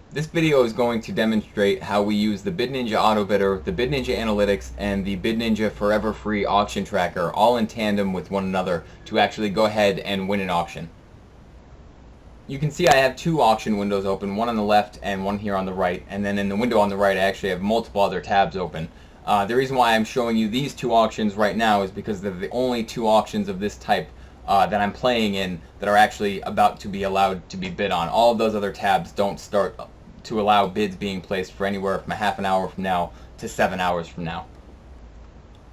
This video is going to demonstrate how we use the Bid-Ninja Auto Bidder, the Bid-Ninja Analytics, and the Bid-Ninja Forever Free Auction Tracker all in tandem with one another to actually go ahead and win an auction. You can see I have two auction windows open, one on the left and one here on the right, and then in the window on the right I actually have multiple other tabs open. The reason why I'm showing you these two auctions right now is because they're the only two auctions of this type that I'm playing in that are actually about to be allowed to be bid on. All of those other tabs don't start to allow bids being placed for anywhere from a half an hour from now to 7 hours from now.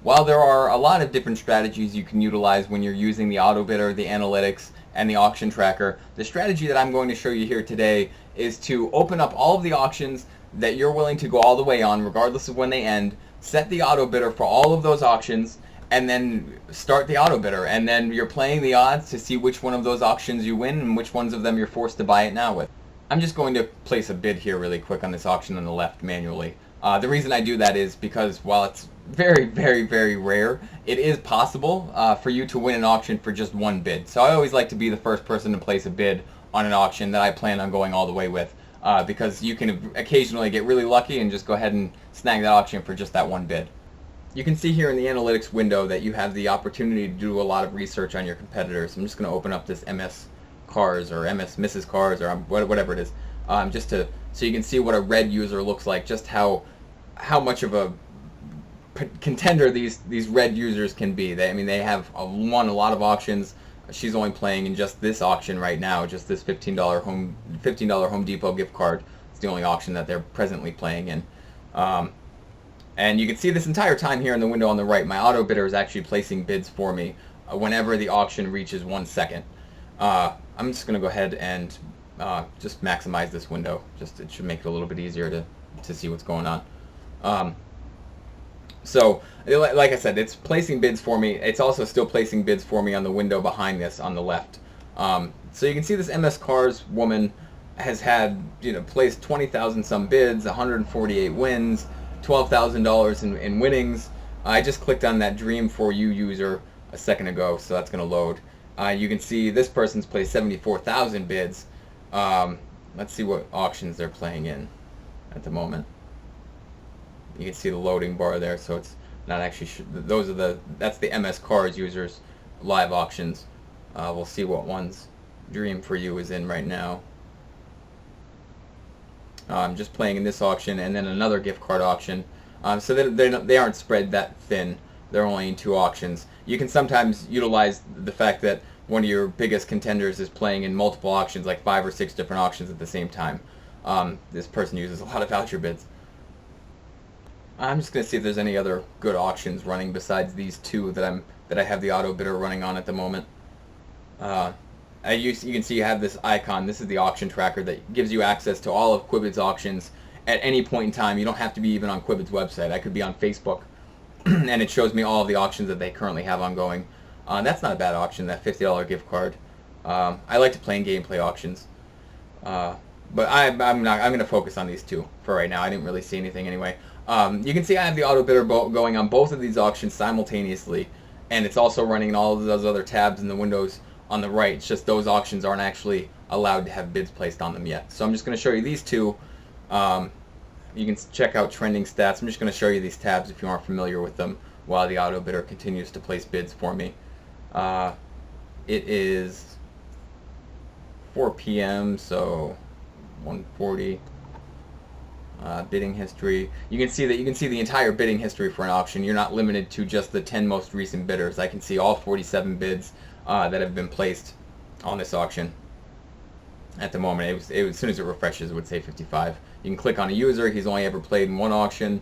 While there are a lot of different strategies you can utilize when you're using the auto bidder, the analytics, and the auction tracker, the strategy that I'm going to show you here today is to open up all of the auctions that you're willing to go all the way on, regardless of when they end, set the auto bidder for all of those auctions, and then start the auto bidder. And then you're playing the odds to see which one of those auctions you win and which ones of them you're forced to buy it now with. I'm just going to place a bid here really quick on this auction on the left manually. The reason I do that is because while it's very, very, very rare, it is possible for you to win an auction for just one bid. So I always like to be the first person to place a bid on an auction that I plan on going all the way with, because you can occasionally get really lucky and just go ahead and snag that auction for just that one bid. You can see here in the analytics window that you have the opportunity to do a lot of research on your competitors. I'm just going to open up this MS Cars or MS Mrs. Cars or whatever it is, just to so you can see what a red user looks like, just how much of a contender these red users can be. They have won a lot of auctions. She's only playing in just this auction right now, just this $15 Home Depot gift card. It's the only auction that they're presently playing in. And you can see this entire time here in the window on the right, my auto bidder is actually placing bids for me whenever the auction reaches 1 second. I'm just going to go ahead and just maximize this window. It should make it a little bit easier to see what's going on. So, like I said, it's placing bids for me. It's also still placing bids for me on the window behind this on the left. So you can see this MS Cars woman has had, placed 20,000 some bids, 148 wins, $12,000 in winnings. I just clicked on that Dream for You user a second ago, so that's going to load. You can see this person's placed 74,000 bids. Let's see what auctions they're playing in at the moment. You can see the loading bar there, so it's not actually that's the MS Cars users live auctions. We'll see what ones Dream for You is in right now. I'm just playing in this auction and then another gift card auction. So they aren't spread that thin. They're only in two auctions. You can sometimes utilize the fact that one of your biggest contenders is playing in multiple auctions, like 5 or 6 different auctions at the same time. This person uses a lot of voucher bids. I'm just going to see if there's any other good auctions running besides these two that I have the auto bidder running on at the moment. You can see you have this icon. This is the auction tracker that gives you access to all of Quibids auctions at any point in time. You don't have to be even on Quibids website. I could be on Facebook and it shows me all of the auctions that they currently have ongoing. That's not a bad auction, that $50 gift card. I like to play in gameplay auctions. But I'm going to focus on these two for right now. I didn't really see anything anyway. You can see I have the auto bidder going on both of these auctions simultaneously, and it's also running in all of those other tabs in the windows on the right. It's just those auctions aren't actually allowed to have bids placed on them yet. So I'm just going to show you these two. You can check out trending stats. I'm just going to show you these tabs if you aren't familiar with them while the auto bidder continues to place bids for me. It is 4 p.m. so 1:40. Bidding history. You can see the entire bidding history for an auction. You're not limited to just the 10 most recent bidders. I can see all 47 bids that have been placed on this auction at the moment. As soon as it refreshes, it would say 55. You can click on a user. He's only ever played in one auction.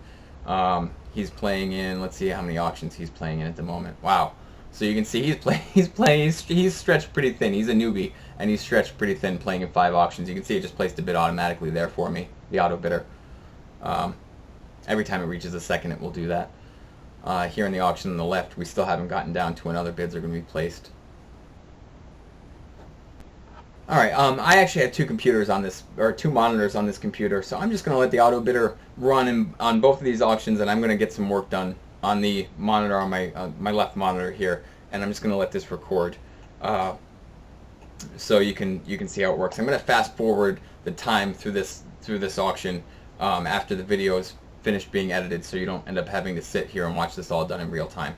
He's playing in, let's see how many auctions he's playing in at the moment. Wow. So you can see he's stretched pretty thin. He's a newbie and he's stretched pretty thin playing in 5 auctions. You can see it just placed a bid automatically there for me, the auto bidder. Every time it reaches a second, it will do that. Here in the auction on the left, we still haven't gotten down to when other bids are going to be placed. Alright, I actually have 2 computers on this, or 2 monitors on this computer, so I'm just going to let the auto bidder run on both of these auctions, and I'm going to get some work done on the monitor on my left monitor here, and I'm just going to let this record so you can see how it works. I'm going to fast forward the time through this through this auction after the video is finished being edited, so you don't end up having to sit here and watch this all done in real time.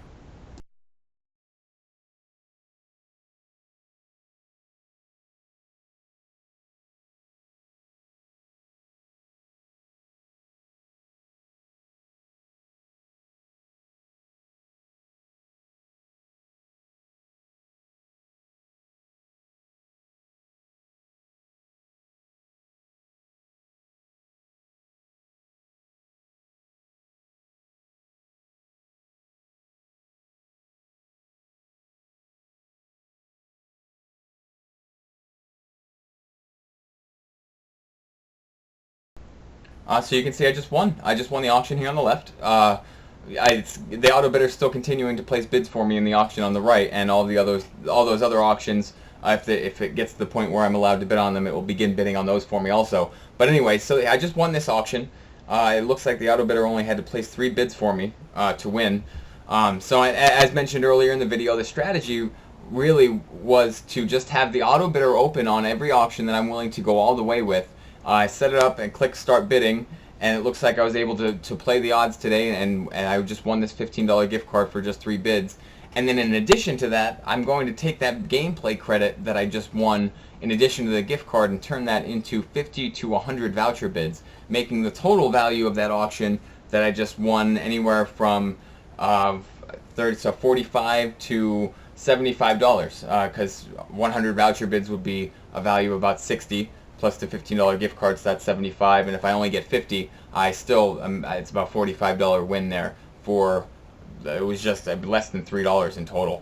So you can see I just won. I just won the auction here on the left. The auto bidder is still continuing to place bids for me in the auction on the right, and all those other auctions, if it gets to the point where I'm allowed to bid on them, it will begin bidding on those for me also. But anyway, so I just won this auction. It looks like the auto bidder only had to place 3 bids for me to win. As mentioned earlier in the video, the strategy really was to just have the auto bidder open on every auction that I'm willing to go all the way with. I set it up and click start bidding, and it looks like I was able to play the odds today, and I just won this $15 gift card for just 3 bids. And then in addition to that, I'm going to take that gameplay credit that I just won in addition to the gift card and turn that into 50 to 100 voucher bids, making the total value of that auction that I just won anywhere from $45 to $75, because 100 voucher bids would be a value of about $60. Plus the $15 gift card, so that's $75, and if I only get 50, I still it's about $45 win there. It was just less than $3 in total.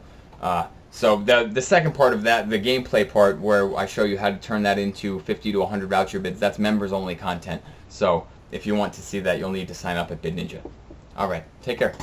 So the second part of that, the gameplay part, where I show you how to turn that into 50 to 100 voucher bids, that's members only content. So if you want to see that, you'll need to sign up at Bid-Ninja. All right, take care.